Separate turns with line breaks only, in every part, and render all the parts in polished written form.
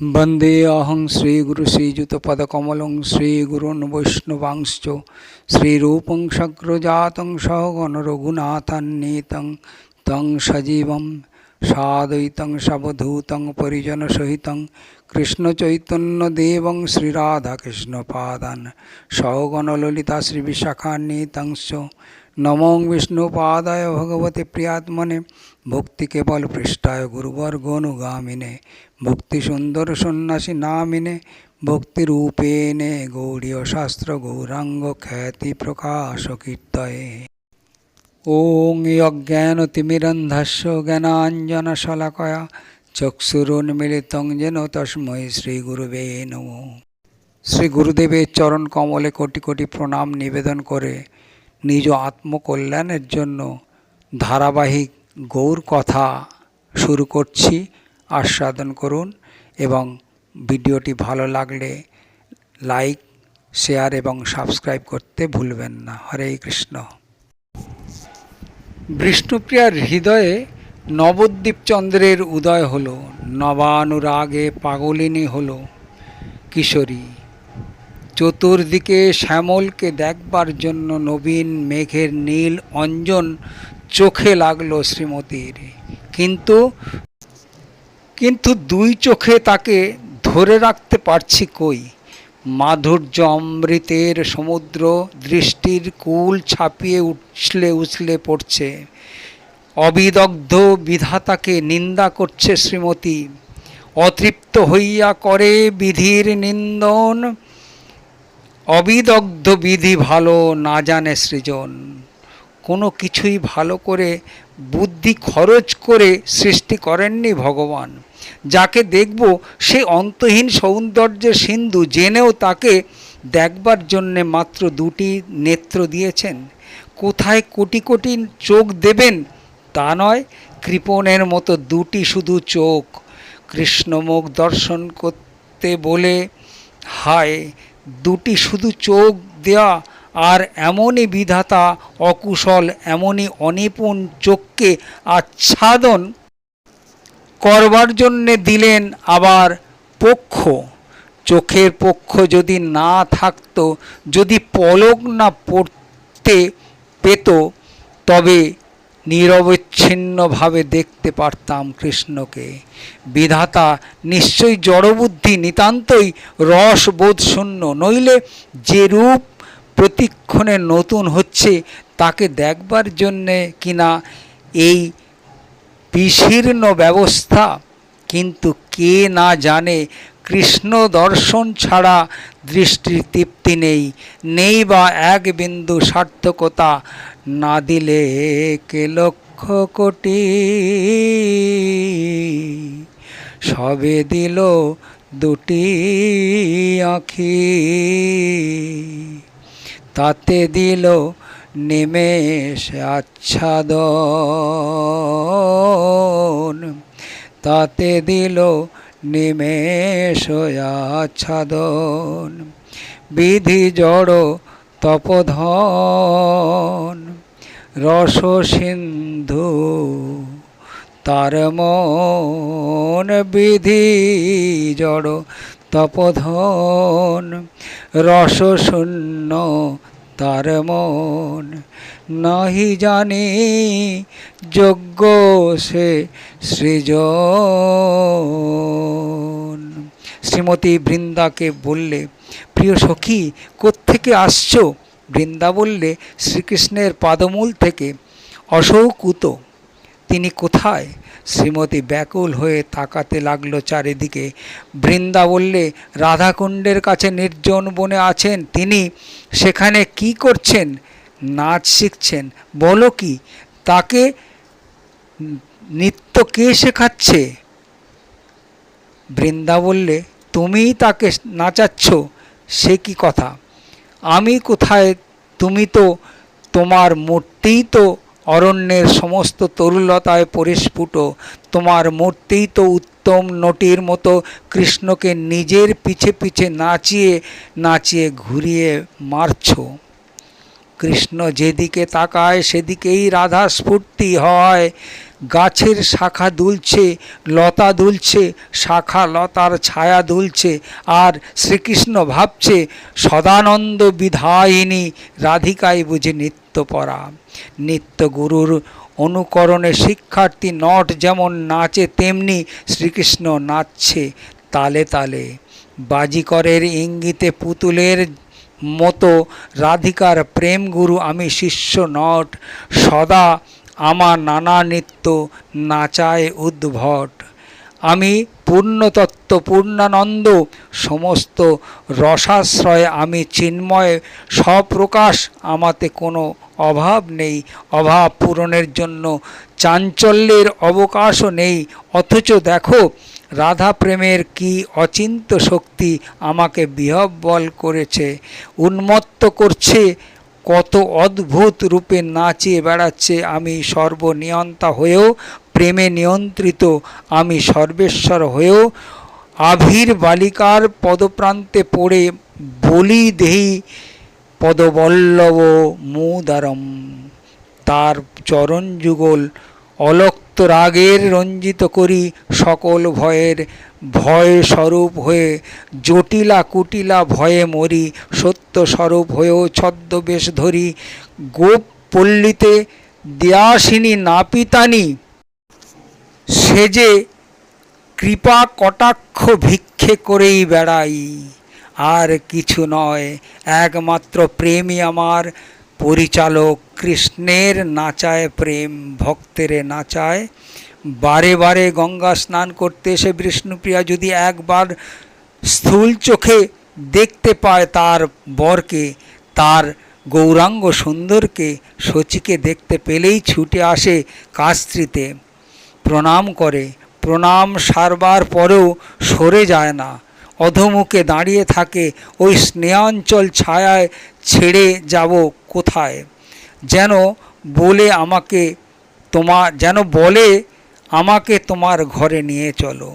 वंदे अहं श्रीगुरु श्रीयुतपदकमलं श्रीगुरून् वैष्णवांश्च श्रीरूपं सग्रजातं सहगण रघुनाथान्वितं तं सजीवं साद्वैतं सवधूतं परिजनसहितं कृष्णचैतन्यदेवं श्रीराधाकृष्णपादान् सहगण ललिता श्रीविशाखान्वितंश्च नमो विष्णुपादाय भगवते प्रियात्मने भक्ति केवल पृष्ठाय गुरुवर्गोनुगामिने भक्ति सुंदर सन्यासी नामिने भक्ति रूपेणे गौड़ीय शास्त्र गौरांग ख्याति प्रकाश कीर्तये। ओं यज्ञानतिमिरन्धस्य ज्ञानाञ्जनशलाकया चक्षुरुन्मीलितं येन तस्मै श्रीगुरुवे नमः। श्री गुरुदेवेर चरण कमले कोटि कोटि प्रणाम निवेदन करे निज आत्मकल्याणेर जन्य धाराबाहिक गौर कथा शुरू करछि। आस्वादन करुन एवं भिडियोटी भालो लागले लाइक शेयर एवं सबस्क्राइब करते भूलबेन ना। हरे कृष्ण। विष्णुप्रियार हृदये नवद्वीप चंद्रेर उदय हलो, नवानुरागे पागलिनी हलो किशोरी। चतुर्दिके श्यामलके देखबार जन्य नवीन मेघेर नील अंजन चोखे लागलो श्रीमतीर, किन्तु दुई चोखे ताके धरे राखते पारछि कई। माधुर्य अमृतेर समुद्र दृष्टिर कूल छापिये उछले उछले पड़ছে। अविदग्ध विधाताके निंदा करছে श्रीमती। अतृप्त हইয়া करे विधिर निंदन। अविदग्ध विधि भालो ना जाने सृजन। কোনো কিছুই ভালো করে বুদ্ধি খরচ করে সৃষ্টি করেননি ভগবান। যাকে দেখব সে অন্তহীন সৌন্দর্যের সিন্ধু, জেনেও তাকে দেখবার জন্যে মাত্র দুটি নেত্র দিয়েছেন। কোথায় কোটি কোটি চোখ দেবেন তা নয়, কৃপণের মতো দুটি শুধু চোখ। কৃষ্ণমুখ দর্শন করতে বলে হায়, দুটি শুধু চোখ দেয়া আর এমনই বিধাতা অকুশল, এমনই অনিপুণ চোখকে আচ্ছাদন করবার জন্যে দিলেন আবার পক্ষ। চোখের পক্ষ যদি না থাকতো, যদি পলক না পড়তে পেত, তবে নিরবচ্ছিন্নভাবে দেখতে পারতাম কৃষ্ণকে। বিধাতা নিশ্চয়ই জড়বুদ্ধি, নিতান্তই রসবোধ শূন্য, নইলে যে রূপ প্রতিক্ষণে নতুন হচ্ছে তাকে দেখবার জন্যে কিনা এই বিশীর্ণ ব্যবস্থা। কিন্তু কে না জানে কৃষ্ণ দর্শন ছাড়া দৃষ্টির তৃপ্তি নেই, নেই বা এক বিন্দু সার্থকতা। না দিলে কে লক্ষ কোটি, সবে দিল দুটি আঁখি। তাতে দিল নিমেষ আচ্ছাদন, তাতে দিল নিমেষ আচ্ছাদন। বিধি জড় তপধন, রস সিন্ধু তার মন। বিধি জড় তপধন, রস শূন্য তার মন। নাহি জানি যোগ্য সে সৃজন। শ্রীমতী বৃন্দাকে বললে, প্রিয় সখী কোত্থেকে আসছো? বৃন্দা বললে, শ্রীকৃষ্ণের পাদমূল থেকে। অশৌকুত তিনি কোথায়? শ্রীমতী ব্যাকুল হয়ে তাকাতে লাগলো চারিদিকে। বৃন্দা বললে, রাধাকুণ্ডের কাছে নির্জন বনে আছেন তিনি। সেখানে কি করছেন? নাচ শিখছেন। বলো কি? তাকে নৃত্য কে শেখাচ্ছে? বৃন্দা বললে, তুমিই তাকে নাচাচ্ছ। সে কি কথা? আমি কোথায়? তুমি তো, তোমার মূর্তিই তো অরণ্যের সমস্ত তরুলতায় পরিস্ফুট। তোমার মূর্তিই তো উত্তম নটির মতো কৃষ্ণকে নিজের পিছে পিছে নাচিয়ে নাচিয়ে ঘুরিয়ে মারছ। কৃষ্ণ যেদিকে তাকায় সেদিকেই রাধা স্ফূর্তি হয়। গাছের শাখা দুলছে, লতা দুলছে, শাখা লতার ছায়া দুলছে, আর শ্রীকৃষ্ণ ভাবছে সদানন্দ বিধায়িনী রাধিকাই বুঝি নিত্যপরা। নিত্য গুরুর অনুকরণে শিক্ষার্থী নট যেমন নাচে, তেমনি শ্রীকৃষ্ণ নাচছে তালে তালে। বাজিকরের ইঙ্গিতে পুতুলের মতো রাধিকার প্রেম গুরু আমি শিষ্য নট, সদা আমার নানা নৃত্য নাচায় উদ্ভট। আমি পূর্ণতত্ত্ব পূর্ণানন্দ, সমস্ত রসাশ্রয় আমি চিন্ময়, স্বপ্রকাশ আমাতে কোনো অভাব নেই, অভাব পূরণের জন্য চাঞ্চল্যের অবকাশও নেই। অথচ দেখো রাধা প্রেমের কি অচিন্ত শক্তি আমাকে বিহ্বল করেছে, উন্মত্ত করছে, কত অদ্ভুত রূপে নাচিয়ে বেড়াচ্ছে। আমি সর্বনিয়ন্তা হয়েও প্রেমে নিয়ন্ত্রিত, আমি সর্বেশ্বর হয়েও আভির বালিকার পদপ্রান্তে পড়ে বলি দেহি পদবল্লভ মুদারম। তার চরণ যুগল অলক্ত রাগের রঞ্জিত করি, সকল ভয়ের ভয় স্বরূপ হয়ে জটিলা কুটিলা ভয়ে মরি, সত্য স্বরূপ হয়েও ছদ্মবেশ ধরি, গোপ পল্লীতে দেয়াসিনী নাপিতানি সেজে কৃপা কটাক্ষ ভিক্ষে করেই বেড়াই। আর কিছু নয়, একমাত্র প্রেমই আমার পরিচালক। কৃষ্ণের নাচায় প্রেম, ভক্তেরে নাচায়। বারে বারে গঙ্গা স্নান করতে এসে বিষ্ণুপ্রিয়া যদি একবার স্থূল চোখে দেখতে পায় তার বরকে, তার গৌরাঙ্গ সুন্দরকে, শচীকে দেখতে পেলেই ছুটে আসে কাস্ত্রীতে, প্রণাম করে। প্রণাম সারবার পরেও সরে যায় না, অধোমুখে দাঁড়িয়ে থাকে। ওই স্নেহাঞ্চল ছায়ায় ছেড়ে যাব কোথায়, যেন বলে আমাকে তোমার ঘরে নিয়ে চলো,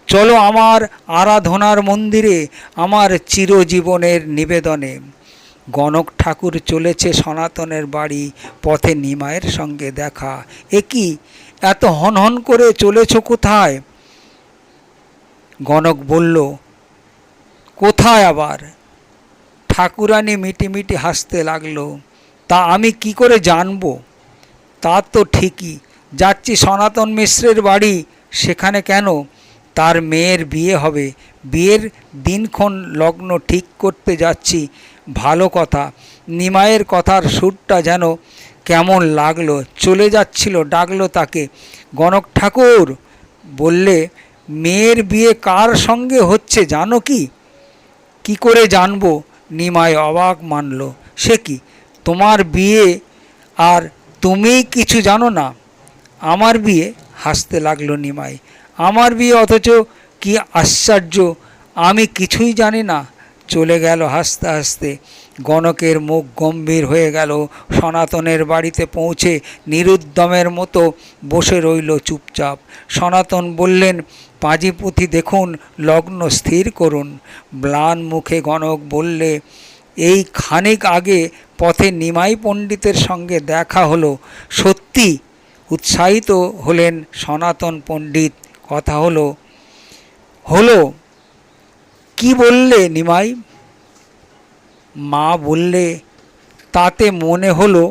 চলো আমার আরাধনার মন্দিরে, আমার চিরজীবনের নিবেদনে। গণক ঠাকুর চলেছে সনাতনের বাড়ি, পথে নিমাইয়ের সঙ্গে দেখা। এ কি, এত হনহন করে চলেছ কোথায়? গণক বলল, কোথায় আবার? ঠাকুরানী মিটিমিটি হাসতে লাগলো। তা আমি কি করে জানবো? তা তো ঠিকই, যাচ্ছি সনাতন মিশ্রের বাড়ি। সেখানে কেন? তার মেয়ের বিয়ে হবে, বিয়ের দিনক্ষণ লগ্ন ঠিক করতে যাচ্ছি। ভালো কথা। নিমাইয়ের কথার সুরটা যেন কেমন লাগলো, চলে যাচ্ছিল, ডাকলো তাকে। গণক ঠাকুর বললে, মেয়ের বিয়ে কার সঙ্গে হচ্ছে জানো কি? কি করে জানবো? নিমাই অবাক মানল। সে কি, তোমার বিয়ে আর তুমি কিছু জানো না? আমার বিয়ে? হাসতে লাগলো নিমাই। আমার বিয়ে, অথচ কি আশ্চর্য, আমি কিছুই জানি না। চলে গেল হাসতে হাসতে। গণকের মুখ গম্ভীর হয়ে গেল। সনাতনের বাড়িতে পৌঁছে নিরুদ্যমের মতো বসে রইল চুপচাপ। সনাতন বললেন, পাঁজিপুঁথি দেখুন, লগ্ন স্থির করুন। ম্লান মুখে গণক বললে, এই খানিক আগে পথে নিমাই পণ্ডিতের সঙ্গে দেখা হলো। সত্যি? উৎসাহিত হলেন সনাতন পণ্ডিত। কথা হলো? কি বললে নিমাই? মা বললে, তাতে মনে হলো,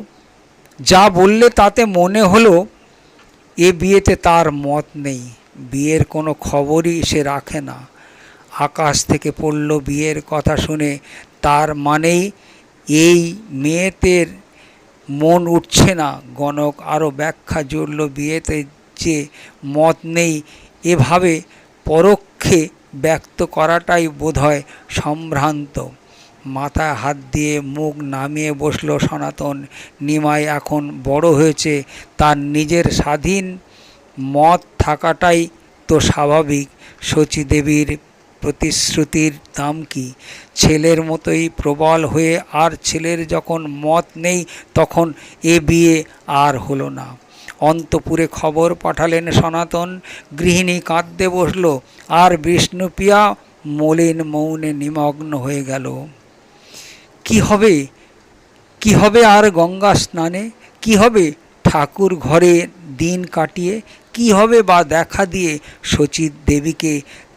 যা বললে তাতে মনে হলো এ বিয়েতে তার মত নেই। বিয়ের কোনো খবরই সে রাখে না। আকাশ থেকে পড়ল বিয়ের কথা শুনে। তার মানেই এই মেয়েদের মন উঠছে না। গণক আরও ব্যাখ্যা জুড়ল, বিয়েতে যে মত নেই এভাবে পরোক্ষে ব্যক্ত করাটাই বোধহয় সম্ভ্রান্ত। মাথায় হাত দিয়ে মুখ নামিয়ে বসল সনাতন। নিমাই এখন বড় হয়েছে, তার নিজের স্বাধীন মত থাকাটাই তো স্বাভাবিক। শচীদেবীর প্রতিশ্রুতির দাম কি? ছেলের মতোই প্রবল হয়ে, আর ছেলের যখন মত নেই তখন এ বিয়ে আর হলো না। অন্তপুরে খবর পাঠালেন সনাতন। গৃহিণী কাঁদতে বসল, আর বিষ্ণুপ্রিয়া মলিন মৌনে নিমগ্ন হয়ে গেল। কি হবে আর গঙ্গা স্নানে? কি হবে ঠাকুর ঘরে দিন কাটিয়ে কি হবে বা দেখা দিয়ে শচী দেবীকে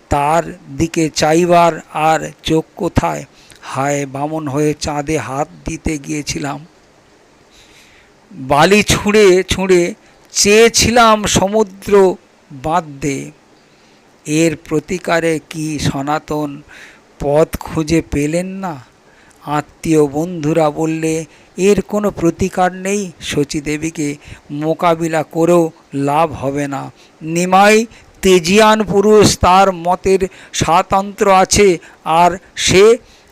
তার দিকে চাইবার আর চোখ কোথায়? হায়, বামন হয়ে চাঁদে হাত দিতে গিয়েছিলাম, বালি ছুঁড়ে ছুঁড়ে চেয়েছিলাম সমুদ্র বাঁধতে। এর প্রতিকারে কি সনাতন পথ খুঁজে পেলেন না? আত্মীয় বন্ধুরা বললে এর কোনো প্রতিকার নেই, শচী দেবীকে মোকাবিলা করেও লাভ হবে না। নিমাই তেজিয়ান পুরুষ, তার মতের স্বাতন্ত্র আছে, আর সে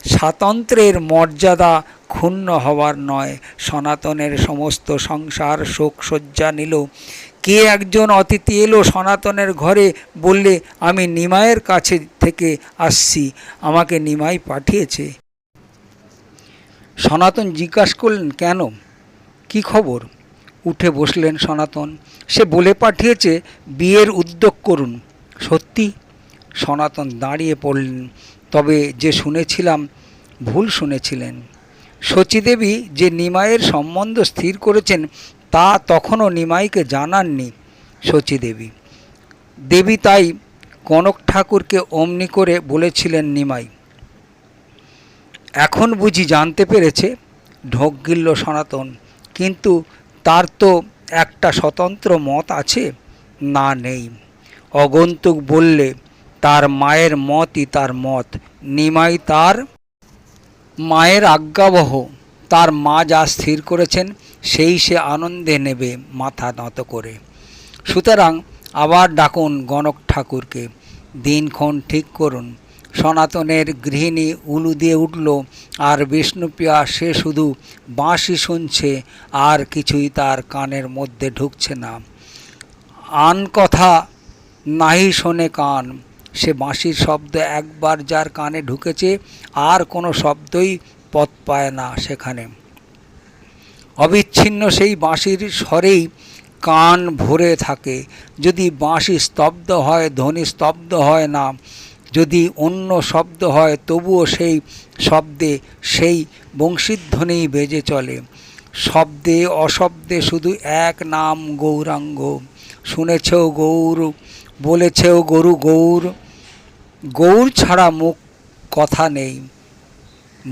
স্বাতন্ত্র্যের মর্যাদা ক্ষুণ্ণ হবার নয়। সনাতনের সমস্ত সংসার শোকসজ্জা নিল। কে একজন অতিথি এলো সনাতনের ঘরে, বললে আমি নিমাইয়ের কাছে থেকে আসছি, আমাকে নিমাই পাঠিয়েছে। সনাতন জিজ্ঞাসা করলেন, কেন, কি খবর? উঠে বসলেন সনাতন। সে বলে পাঠিয়েছে বিয়ের উদ্যোগ করুন। সত্যি? সনাতন দাঁড়িয়ে পড়লেন। তবে যে শুনেছিলাম ভুল শুনেছিলেন। শচীদেবী যে নিমাইয়ের সম্বন্ধ স্থির করেছেন তা তখনও নিমাইকে জানাননি শচীদেবী। দেবী তাই কনক ঠাকুরকে অমনি করে বলেছিলেন নিমাই। এখন বুঝি জানতে পেরেছে? ঢোক গিলল সনাতন। কিন্তু তার তো একটা স্বতন্ত্র মত আছে। না, নেই। অগন্তুক বললে তার মায়ের মতই তার মত। নিমাই তার মায়ের আজ্ঞাবহ। তার মা যা স্থির করেছেন সেই সে আনন্দে নেবে মাথা নত করে। সুতরাং আবার ডাকুন গণক ঠাকুরকে, দিনক্ষণ ঠিক করুন। সনাতনের গৃহিণী উলু দিয়ে উঠল। আর বিষ্ণুপ্রিয়া সে শুধু বাঁশি শুনছে, আর কিছুই তার কানের মধ্যে ঢুকছে না। আন কথা নাহি শোনে কান। সে বাঁশির শব্দ একবার যার কানে ঢুকেছে আর কোনো শব্দই পথ পায় না সেখানে। অবিচ্ছিন্ন সেই বাঁশির স্বরেই কান ভরে থাকে। যদি বাঁশি স্তব্ধ হয়, ধ্বনি স্তব্ধ হয় না। যদি অন্য শব্দ হয়, তবুও সেই শব্দে সেই বংশীধ্বনিই বেজে চলে। শব্দে অশব্দে শুধু এক নাম গৌরাঙ্গ। শুনেছেও গৌর, বলেছেও গরু গৌর। গৌর ছাড়া মুখ কথা নেই,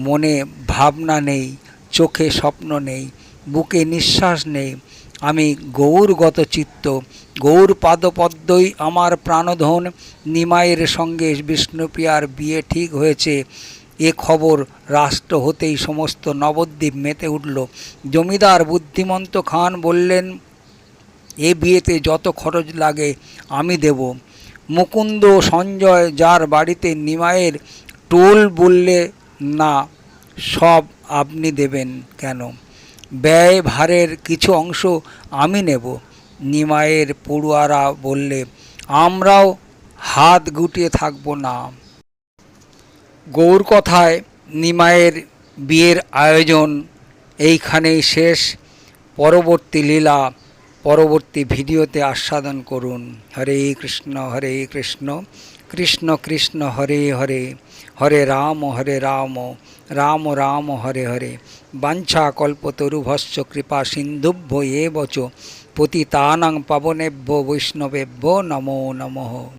মনে ভাবনা নেই, চোখে স্বপ্ন নেই, বুকে নিঃশ্বাস নেই। আমি গৌরগত চিত্ত। গৌর পাদপদ্মই আমার প্রাণধন। নিমাইয়ের সঙ্গে বিষ্ণুপ্রিয়ার বিয়ে ঠিক হয়েছে। এ খবর রাষ্ট্র হতেই সমস্ত নবদ্বীপ মেতে উঠল। জমিদার বুদ্ধিমন্ত খান বললেন, এ বিয়েতে যত খরচ লাগে আমি দেব। মুকুন্দ সঞ্জয়, যার বাড়িতে নিমাইয়ের টোল, বললে না, সব আপনি দেবেন কেন? ব্যয় ভারের কিছু অংশ আমি নেব। নিমাইয়ের পড়ুয়ারা বললে, আমরাও হাত গুটিয়ে থাকব না। গৌর কথায় নিমাইয়ের বিয়ের আয়োজন এইখানেই শেষ। পরবর্তী লীলা পরবর্তী ভিডিওতে আস্বাদন করুন। হরে কৃষ্ণ কৃষ্ণ কৃষ্ণ হরে হরে, হরে রাম রাম রাম হরে হরে। বাঞ্ছা কল্পতরুভশ্চ কৃপা সিন্ধুভ্য এব চ পতিতানাং পাবনেভ্যো বৈষ্ণবেভ্যো নমো নমঃ।